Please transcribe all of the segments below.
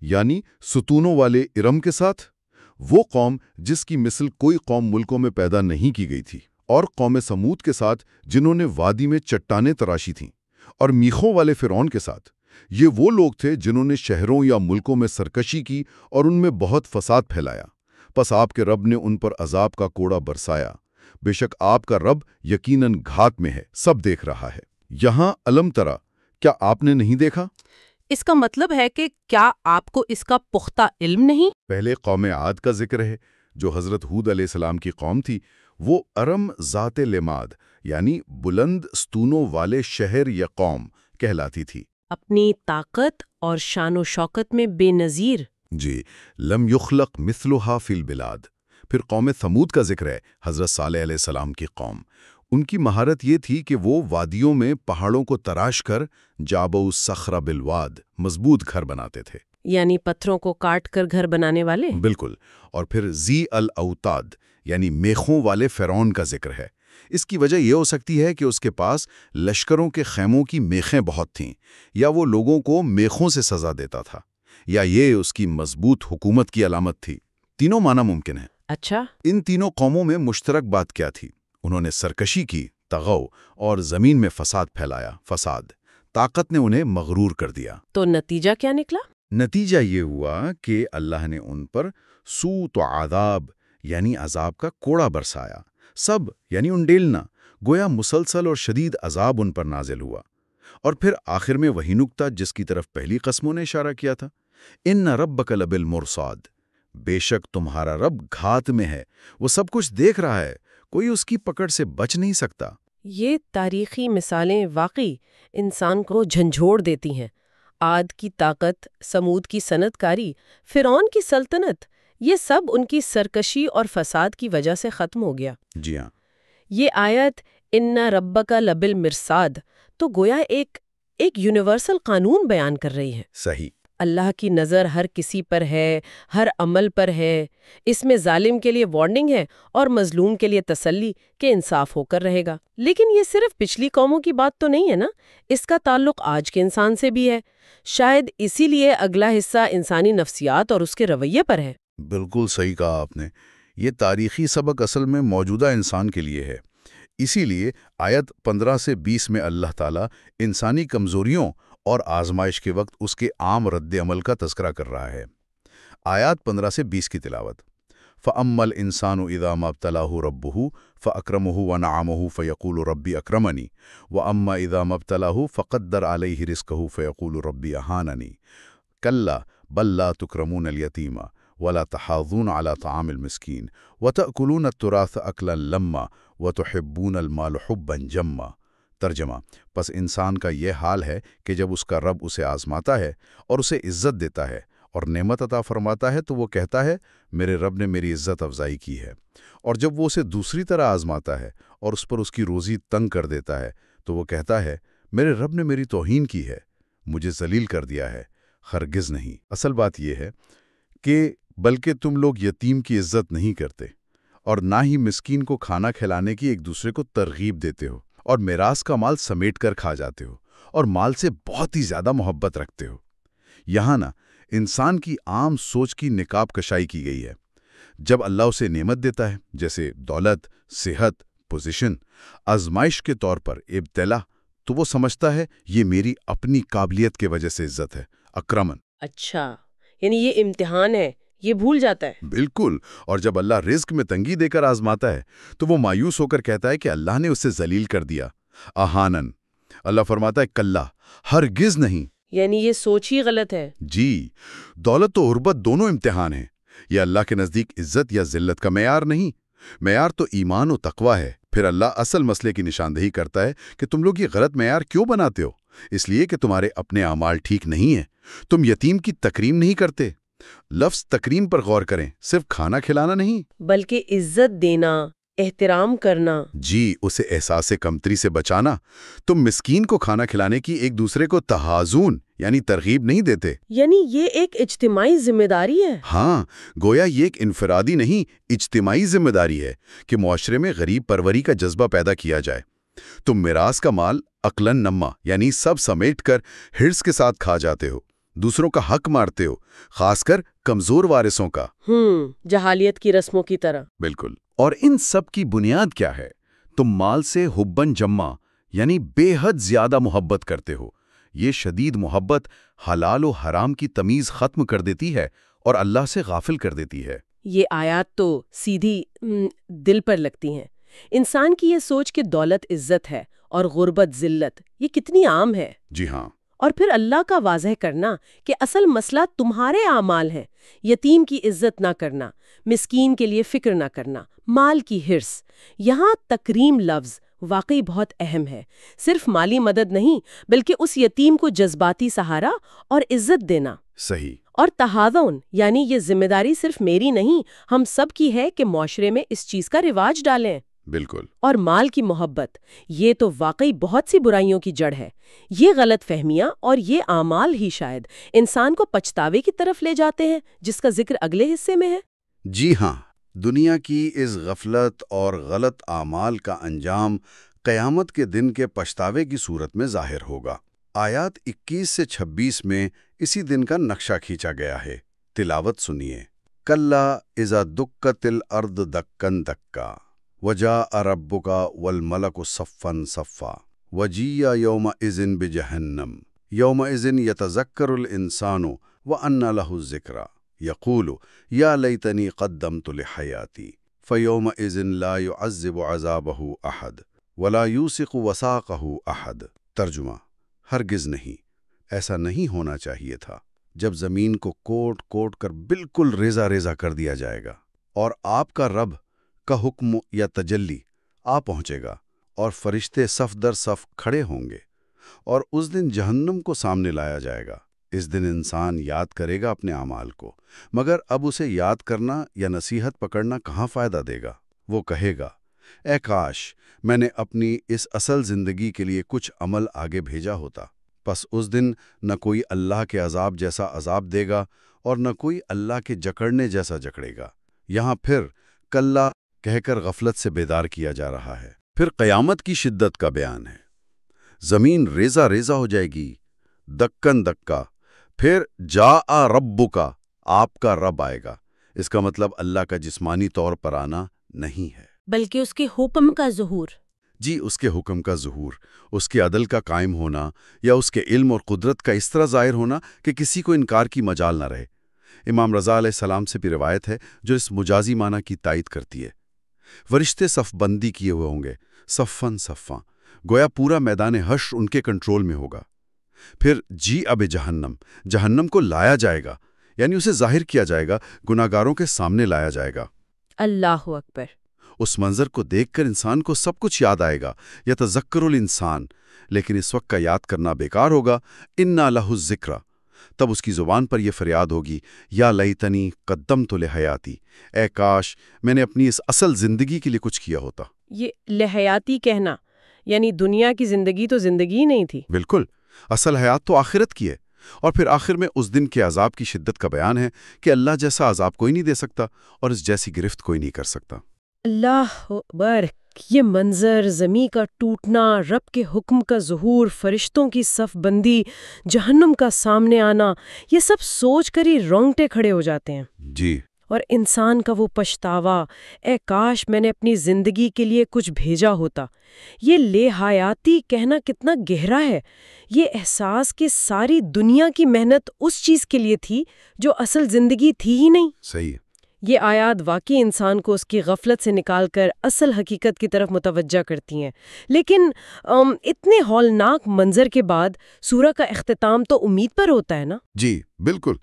یعنی ستونوں والے ارم کے ساتھ، وہ قوم جس کی مثل کوئی قوم ملکوں میں پیدا نہیں کی گئی تھی، اور قوم سمود کے ساتھ جنہوں نے وادی میں چٹانیں تراشی تھیں، اور میخوں والے فرعون کے ساتھ، یہ وہ لوگ تھے جنہوں نے شہروں یا ملکوں میں سرکشی کی اور ان میں بہت فساد پھیلایا۔ پس آپ کے رب نے ان پر عذاب کا کوڑا برسایا۔ بے شک آپ کا رب یقیناً گھات میں ہے، سب دیکھ رہا ہے۔ یہاں علم ترا، کیا آپ نے نہیں دیکھا؟ اس کا مطلب ہے کہ کیا آپ کو اس کا پختہ علم نہیں؟ پہلے قوم عاد کا ذکر ہے، جو حضرت ہود علیہ السلام کی قوم تھی۔ وہ ارم ذات لماد یعنی بلند ستونوں والے شہر یا قوم کہلاتی تھی۔ اپنی طاقت اور شان و شوکت میں بے نظیر۔ جی، لم یخلق مثلها فی البلاد۔ پھر قوم ثمود کا ذکر ہے، حضرت صالح علیہ السلام کی قوم۔ ان کی مہارت یہ تھی کہ وہ وادیوں میں پہاڑوں کو تراش کر جابوا الصخر بالواد مضبوط گھر بناتے تھے۔ یعنی پتھروں کو کاٹ کر گھر بنانے والے؟ بالکل۔ اور پھر ذی الاوتاد یعنی میخوں والے فرعون کا ذکر ہے۔ اس کی وجہ یہ ہو سکتی ہے کہ اس کے پاس لشکروں کے خیموں کی میخیں بہت تھیں، یا وہ لوگوں کو میخوں سے سزا دیتا تھا، یا یہ اس کی مضبوط حکومت کی علامت تھی۔ تینوں معنی ممکن ہے۔ اچھا، ان تینوں قوموں میں مشترک بات کیا تھی؟ انہوں نے سرکشی کی، تغو، اور زمین میں فساد پھیلایا۔ طاقت نے انہیں مغرور کر دیا۔ تو نتیجہ کیا نکلا؟ نتیجہ یہ ہوا کہ اللہ نے ان پر سوء عذاب یعنی عذاب کا کوڑا برسایا۔ سب یعنی انڈیلنا، گویا مسلسل اور شدید عذاب ان پر نازل ہوا۔ اور پھر آخر میں وہی نکتہ جس کی طرف پہلی قسموں نے اشارہ کیا تھا، ان ربک لبالمرصاد، بے شک تمہارا رب گھات میں ہے، وہ سب کچھ دیکھ رہا ہے، کوئی اس کی پکڑ سے بچ نہیں سکتا۔ یہ تاریخی مثالیں واقعی انسان کو جھنجھوڑ دیتی ہیں۔ عاد کی طاقت، سمود کی صنعت کاری، فرعون کی سلطنت، یہ سب ان کی سرکشی اور فساد کی وجہ سے ختم ہو گیا۔ جی ہاں، یہ آیت ان ربک لبالمرصاد تو گویا ایک یونیورسل قانون بیان کر رہی ہے۔ صحیح۔ اللہ کی نظر ہر کسی پر ہے، ہر عمل پر ہے۔ اس میں ظالم کے لیے وارننگ ہے اور مظلوم کے لیے تسلی کہ انصاف ہو کر رہے گا۔ لیکن یہ صرف پچھلی قوموں کی بات تو نہیں ہے نا، اس کا تعلق آج کے انسان سے بھی ہے۔ شاید اسی لیے اگلا حصہ انسانی نفسیات اور اس کے رویے پر ہے۔ بالکل صحیح کہا آپ نے۔ یہ تاریخی سبق اصل میں موجودہ انسان کے لیے ہے۔ اسی لیے آیت 15 سے 20 میں اللہ تعالیٰ انسانی کمزوریوں اور آزمائش کے وقت اس کے عام رد عمل کا تذکرہ کر رہا ہے۔ آیات 15 سے 20 کی تلاوت۔ فَأَمَّا الْإِنسَانُ إِذَا مَا ابْتَلَاهُ رَبُّهُ فَأَكْرَمَهُ وَنَعَمَهُ فَيَقُولُ رَبِّي أَكْرَمَنِ وَأَمَّا إِذَا مَا ابْتَلَاهُ فَقَدَّرَ عَلَيْهِ رِزْقَهُ فَيَقُولُ رَبِّي أَهَانَنِ كَلَّا بَل لَّا تُكْرَمُونَ الْيَتِيمَ وَلَا تَحَاضُّونَ عَلَى طَعَامِ الْمِسْكِينِ وَتَأْكُلُونَ التُّرَاثَ أَكْلًا لَمًّا وَتُحِبُّونَ الْمَالَ حُبًّا جَمًّا۔ ترجمہ: پس انسان کا یہ حال ہے کہ جب اس کا رب اسے آزماتا ہے اور اسے عزت دیتا ہے اور نعمت عطا فرماتا ہے تو وہ کہتا ہے میرے رب نے میری عزت افزائی کی ہے، اور جب وہ اسے دوسری طرح آزماتا ہے اور اس پر اس کی روزی تنگ کر دیتا ہے تو وہ کہتا ہے میرے رب نے میری توہین کی ہے، مجھے ذلیل کر دیا ہے۔ ہرگز نہیں۔ اصل بات یہ ہے کہ بلکہ تم لوگ یتیم کی عزت نہیں کرتے اور نہ ہی مسکین کو کھانا کھلانے کی ایک دوسرے کو ترغیب دیتے ہو، اور میراث کا مال سمیٹ کر کھا جاتے ہو اور مال سے بہت ہی زیادہ محبت رکھتے ہو۔ یہاں نا انسان کی عام سوچ کی نقاب کشائی کی گئی ہے۔ جب اللہ اسے نعمت دیتا ہے جیسے دولت، صحت، پوزیشن، آزمائش کے طور پر ابتلا، تو وہ سمجھتا ہے یہ میری اپنی قابلیت کی وجہ سے عزت ہے، اکرمن۔ اچھا، یعنی یہ امتحان ہے، یہ بھول جاتا ہے۔ بالکل۔ اور جب اللہ رزق میں تنگی دے کر آزماتا ہے تو وہ مایوس ہو کر کہتا ہے کہ اللہ نے اسے ذلیل کر دیا، اہانن۔ اللہ فرماتا ہے کلّا، ہرگز نہیں۔ یعنی یہ سوچ ہی غلط ہے۔ جی، دولت و غربت دونوں امتحان ہیں۔ یہ اللہ کے نزدیک عزت یا ذلت کا معیار نہیں، معیار تو ایمان و تقوی ہے۔ پھر اللہ اصل مسئلے کی نشاندہی کرتا ہے کہ تم لوگ یہ غلط معیار کیوں بناتے ہو؟ اس لیے کہ تمہارے اپنے اعمال ٹھیک نہیں ہیں۔ تم یتیم کی تکریم نہیں کرتے۔ لفظ تکریم پر غور کریں، صرف کھانا کھلانا نہیں بلکہ عزت دینا، احترام کرنا۔ جی، اسے احساس کمتری سے بچانا۔ تم مسکین کو کھانا کھلانے کی ایک دوسرے کو تحازون یعنی ترغیب نہیں دیتے۔ یعنی یہ ایک اجتماعی ذمہ داری ہے۔ ہاں، گویا یہ ایک انفرادی نہیں، اجتماعی ذمہ داری ہے کہ معاشرے میں غریب پروری کا جذبہ پیدا کیا جائے۔ تم میراث کا مال عقلاً نما یعنی سب سمیٹ کر حرص کے ساتھ کھا جاتے ہو۔ دوسروں کا حق مارتے ہو، خاص کر کمزور وارثوں کا۔ جہالیت کی رسموں کی طرح۔ بالکل۔ اور ان سب کی بنیاد کیا ہے؟ تم مال سے حبن جمع یعنی بے حد زیادہ محبت کرتے ہو۔ یہ شدید محبت حلال و حرام کی تمیز ختم کر دیتی ہے اور اللہ سے غافل کر دیتی ہے۔ یہ آیات تو سیدھی دل پر لگتی ہیں۔ انسان کی یہ سوچ کہ دولت عزت ہے اور غربت ذلت، یہ کتنی عام ہے۔ جی ہاں۔ اور پھر اللہ کا واضح کرنا کہ اصل مسئلہ تمہارے اعمال ہیں، یتیم کی عزت نہ کرنا، مسکین کے لیے فکر نہ کرنا، مال کی حرص۔ یہاں تکریم لفظ واقعی بہت اہم ہے۔ صرف مالی مدد نہیں بلکہ اس یتیم کو جذباتی سہارا اور عزت دینا۔ صحیح۔ اور تحاضن یعنی یہ ذمہ داری صرف میری نہیں، ہم سب کی ہے کہ معاشرے میں اس چیز کا رواج ڈالیں۔ بالکل۔ اور مال کی محبت، یہ تو واقعی بہت سی برائیوں کی جڑ ہے۔ یہ غلط فہمیاں اور یہ اعمال ہی شاید انسان کو پچھتاوے کی طرف لے جاتے ہیں، جس کا ذکر اگلے حصے میں ہے۔ جی ہاں، دنیا کی اس غفلت اور غلط اعمال کا انجام قیامت کے دن کے پچھتاوے کی صورت میں ظاہر ہوگا۔ آیات 21 سے 26 میں اسی دن کا نقشہ کھینچا گیا ہے۔ تلاوت سنیے۔ کلا اذا دکت الارض دکن دکا وجاء ربک والملک صفا صفا وجیء یومئذ بجہنم یومئذ یتذکر الانسان وانى له الذکری یقول یا لیتنی قدمت لحیاتی فیومئذ لا يعذب عذابہ احد ولا یوثق وثاقہ احد۔ ترجمہ: ہرگز نہیں، ایسا نہیں ہونا چاہیے تھا جب زمین کو کوٹ کوٹ کر بالکل ریزہ ریزہ کر دیا جائے گا اور آپ کا رب کا حکم یا تجلی آ پہنچے گا اور فرشتے صف در صف کھڑے ہوں گے اور اس دن جہنم کو سامنے لایا جائے گا۔ اس دن انسان یاد کرے گا اپنے اعمال کو، مگر اب اسے یاد کرنا یا نصیحت پکڑنا کہاں فائدہ دے گا۔ وہ کہے گا، اے کاش میں نے اپنی اس اصل زندگی کے لیے کچھ عمل آگے بھیجا ہوتا۔ پس اس دن نہ کوئی اللہ کے عذاب جیسا عذاب دے گا اور نہ کوئی اللہ کے جکڑنے جیسا جکڑے گا۔ یہاں پھر کلا کہہ کر غفلت سے بیدار کیا جا رہا ہے۔ پھر قیامت کی شدت کا بیان ہے۔ زمین ریزہ ریزہ ہو جائے گی، دکن دکا۔ پھر جاء ربک، آپ کا رب آئے گا۔ اس کا مطلب اللہ کا جسمانی طور پر آنا نہیں ہے، بلکہ اس کے حکم کا ظہور۔ جی، اس کے حکم کا ظہور، اس کے عدل کا قائم ہونا یا اس کے علم اور قدرت کا اس طرح ظاہر ہونا کہ کسی کو انکار کی مجال نہ رہے۔ امام رضا علیہ السلام سے بھی روایت ہے جو اس مجازی معنی کی تائید کرتی ہے۔ فرشتے صف بندی کیے ہوئے ہوں گے، صفاً صفاں، گویا پورا میدان حشر ان کے کنٹرول میں ہوگا۔ پھر جی اب جہنم، جہنم کو لایا جائے گا، یعنی اسے ظاہر کیا جائے گا، گناہگاروں کے سامنے لایا جائے گا۔ اللہ اکبر۔ اس منظر کو دیکھ کر انسان کو سب کچھ یاد آئے گا، یتذکر الانسان، لیکن اس وقت کا یاد کرنا بیکار ہوگا۔ انا لہ الذکری، تب اس کی زبان پر یہ فریاد ہوگی، یا لیتنی قدمت لحیاتی، اے کاش میں نے اپنی اس اصل زندگی کے لیے کچھ کیا ہوتا۔ یہ لحیاتی کہنا یعنی دنیا کی زندگی تو زندگی نہیں تھی۔ بالکل، اصل حیات تو آخرت کی ہے۔ اور پھر آخر میں اس دن کے عذاب کی شدت کا بیان ہے کہ اللہ جیسا عذاب کوئی نہیں دے سکتا اور اس جیسی گرفت کوئی نہیں کر سکتا۔ اللہ اکبر۔ یہ منظر، زمین کا ٹوٹنا، رب کے حکم کا ظہور، فرشتوں کی صف بندی، جہنم کا سامنے آنا، یہ سب سوچ کر ہی رونگٹے کھڑے ہو جاتے ہیں۔ جی۔ اور انسان کا وہ پچھتاوا، اے کاش میں نے اپنی زندگی کے لیے کچھ بھیجا ہوتا۔ یہ لحیاتی کہنا کتنا گہرا ہے۔ یہ احساس کہ ساری دنیا کی محنت اس چیز کے لیے تھی جو اصل زندگی تھی ہی نہیں۔ صحیح۔ یہ آیات واقعی انسان کو اس کی غفلت سے نکال کر اصل حقیقت کی طرف متوجہ کرتی ہیں۔ لیکن اتنے ہولناک منظر کے بعد سورہ کا اختتام تو امید پر ہوتا ہے نا؟ جی بالکل۔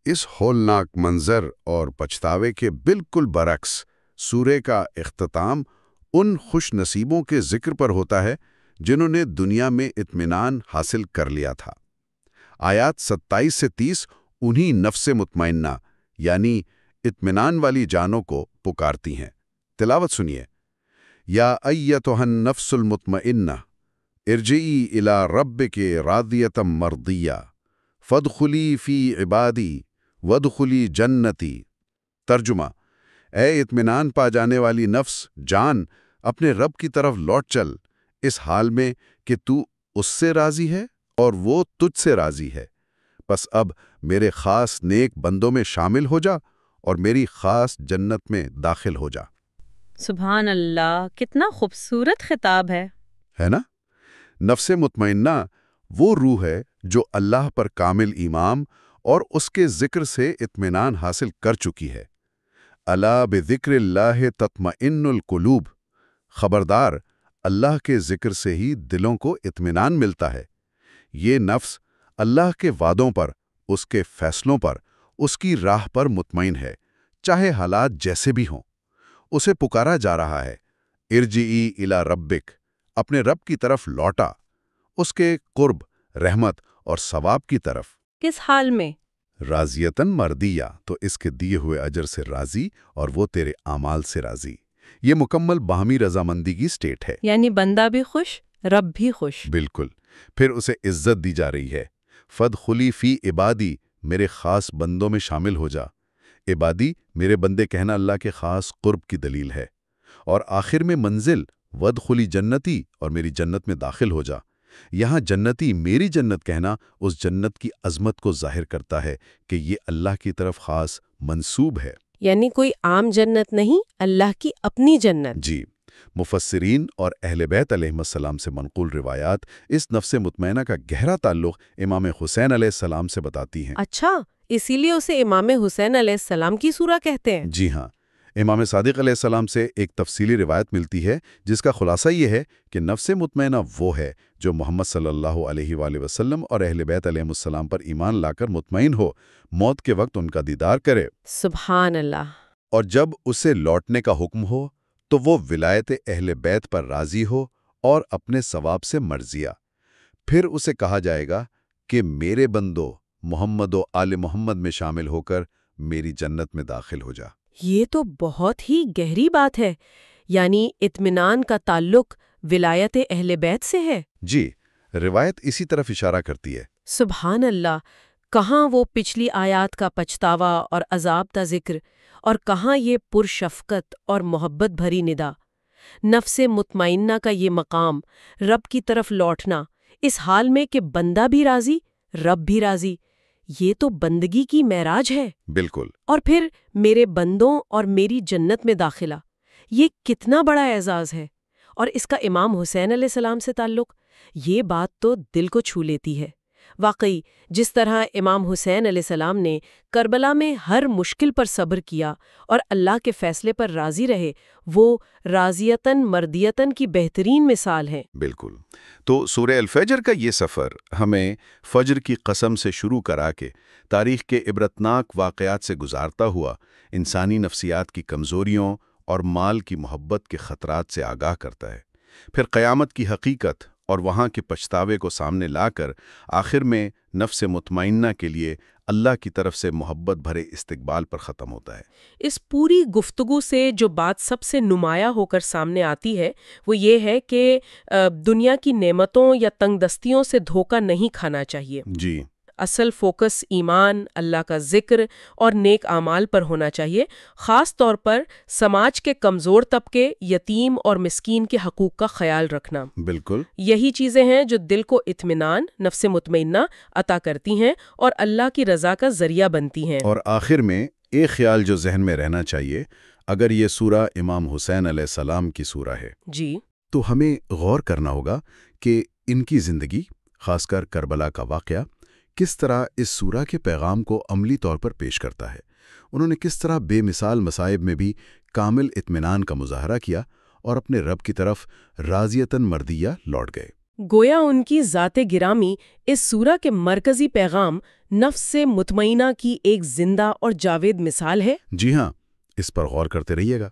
اس ہولناک منظر اور پچھتاوے کے بالکل برعکس سورہ کا اختتام ان خوش نصیبوں کے ذکر پر ہوتا ہے جنہوں نے دنیا میں اطمینان حاصل کر لیا تھا۔ آیات 27 سے 30 انہی نفس مطمئنہ یعنی اطمینان والی جانوں کو پکارتی ہیں۔ تلاوت سنیے۔ یا ایتھا النفس المطمئنہ ارجعی الی ربک راضیۃ مرضیہ فادخلی فی عبادی وادخلی جنتی۔ ترجمہ: اے اطمینان پا جانے والی نفس جان، اپنے رب کی طرف لوٹ چل، اس حال میں کہ تو اس سے راضی ہے اور وہ تجھ سے راضی ہے، بس اب میرے خاص نیک بندوں میں شامل ہو جا اور میری خاص جنت میں داخل ہو جا۔ سبحان اللہ، کتنا خوبصورت خطاب ہے نا؟ نفس مطمئنہ وہ روح ہے جو اللہ پر کامل ایمان اور اس کے ذکر سے اطمینان حاصل کر چکی ہے۔ الا بذکر اللہ تطمئن القلوب، خبردار، اللہ کے ذکر سے ہی دلوں کو اطمینان ملتا ہے۔ یہ نفس اللہ کے وعدوں پر، اس کے فیصلوں پر، اس کی راہ پر مطمئن ہے، چاہے حالات جیسے بھی ہوں۔ اسے پکارا جا رہا ہے، ارجعی الی ربک، اپنے رب کی طرف لوٹا، اس کے قرب، رحمت اور ثواب کی طرف۔ کس حال میں؟ راضیتاً مردیہ، تو اس کے دیے ہوئے اجر سے راضی اور وہ تیرے اعمال سے راضی۔ یہ مکمل باہمی رضامندی کی سٹیٹ ہے، یعنی بندہ بھی خوش، رب بھی خوش۔ بالکل۔ پھر اسے عزت دی جا رہی ہے، فادخلی فی عبادی، میرے خاص بندوں میں شامل ہو جا۔ عبادی، میرے بندے کہنا اللہ کے خاص قرب کی دلیل ہے۔ اور آخر میں منزل، وادخلی جنتی، اور میری جنت میں داخل ہو جا۔ یہاں جنتی میری جنت کہنا اس جنت کی عظمت کو ظاہر کرتا ہے کہ یہ اللہ کی طرف خاص منسوب ہے، یعنی کوئی عام جنت نہیں، اللہ کی اپنی جنت۔ جی۔ مفسرین اور اہل بیت علیہم السلام سے منقول روایات اس نفس مطمئنہ کا گہرا تعلق امام حسین علیہ السلام سے بتاتی ہیں۔ اچھا، اسی لیے اسے امام حسین علیہ السلام کی سورہ کہتے ہیں۔ جی ہاں، امام صادق علیہ السلام سے ایک تفصیلی روایت ملتی ہے جس کا خلاصہ یہ ہے کہ نفس مطمئنہ وہ ہے جو محمد صلی اللہ علیہ وآلہ وسلم اور اہل بیت علیہ السلام پر ایمان لا کر مطمئن ہو، موت کے وقت ان کا دیدار کرے، سبحان اللہ۔ اور جب اسے لوٹنے کا حکم ہو تو وہ ولایت اہل بیت پر راضی ہو اور اپنے ثواب سے مرضیہ۔ پھر اسے کہا جائے گا کہ میرے بندو محمد و آل محمد میں شامل ہو کر میری جنت میں داخل ہو جا۔ یہ تو بہت ہی گہری بات ہے، یعنی اطمینان کا تعلق ولایت اہل بیت سے ہے۔ جی، روایت اسی طرف اشارہ کرتی ہے۔ سبحان اللہ، کہاں وہ پچھلی آیات کا پچھتاوا اور عذاب کا ذکر، اور کہاں یہ پرشفقت اور محبت بھری ندا۔ نفس مطمئنہ کا یہ مقام، رب کی طرف لوٹنا، اس حال میں کہ بندہ بھی راضی، رب بھی راضی، یہ تو بندگی کی معراج ہے۔ بالکل۔ اور پھر میرے بندوں اور میری جنت میں داخلہ، یہ کتنا بڑا اعزاز ہے۔ اور اس کا امام حسین علیہ السلام سے تعلق، یہ بات تو دل کو چھو لیتی ہے۔ واقعی جس طرح امام حسین علیہ السلام نے کربلا میں ہر مشکل پر صبر کیا اور اللہ کے فیصلے پر راضی رہے، وہ راضیتاً مردیتاً کی بہترین مثال ہے۔ بالکل۔ تو سورہ الفجر کا یہ سفر ہمیں فجر کی قسم سے شروع کرا کے تاریخ کے عبرتناک واقعات سے گزارتا ہوا انسانی نفسیات کی کمزوریوں اور مال کی محبت کے خطرات سے آگاہ کرتا ہے، پھر قیامت کی حقیقت اور وہاں کے پچھتاوے کو سامنے لا کر آخر میں نفس مطمئنہ کے لیے اللہ کی طرف سے محبت بھرے استقبال پر ختم ہوتا ہے۔ اس پوری گفتگو سے جو بات سب سے نمایاں ہو کر سامنے آتی ہے وہ یہ ہے کہ دنیا کی نعمتوں یا تنگ دستیوں سے دھوکہ نہیں کھانا چاہیے۔ جی، اصل فوکس ایمان، اللہ کا ذکر اور نیک اعمال پر ہونا چاہیے، خاص طور پر سماج کے کمزور طبقے، یتیم اور مسکین کے حقوق کا خیال رکھنا۔ بالکل۔ یہی چیزیں ہیں جو دل کو اطمینان، نفس مطمئنہ عطا کرتی ہیں اور اللہ کی رضا کا ذریعہ بنتی ہیں۔ اور آخر میں ایک خیال جو ذہن میں رہنا چاہیے، اگر یہ سورہ امام حسین علیہ السلام کی سورہ ہے جی، تو ہمیں غور کرنا ہوگا کہ ان کی زندگی، خاص کر کربلا کا واقعہ، کس طرح اس سورہ کے پیغام کو عملی طور پر پیش کرتا ہے۔ انہوں نے کس طرح بے مثال مصائب میں بھی کامل اطمینان کا مظاہرہ کیا اور اپنے رب کی طرف راضیتاً مردیہ لوٹ گئے۔ گویا ان کی ذات گرامی اس سورہ کے مرکزی پیغام نفس مطمئنہ کی ایک زندہ اور جاوید مثال ہے۔ جی ہاں، اس پر غور کرتے رہیے گا۔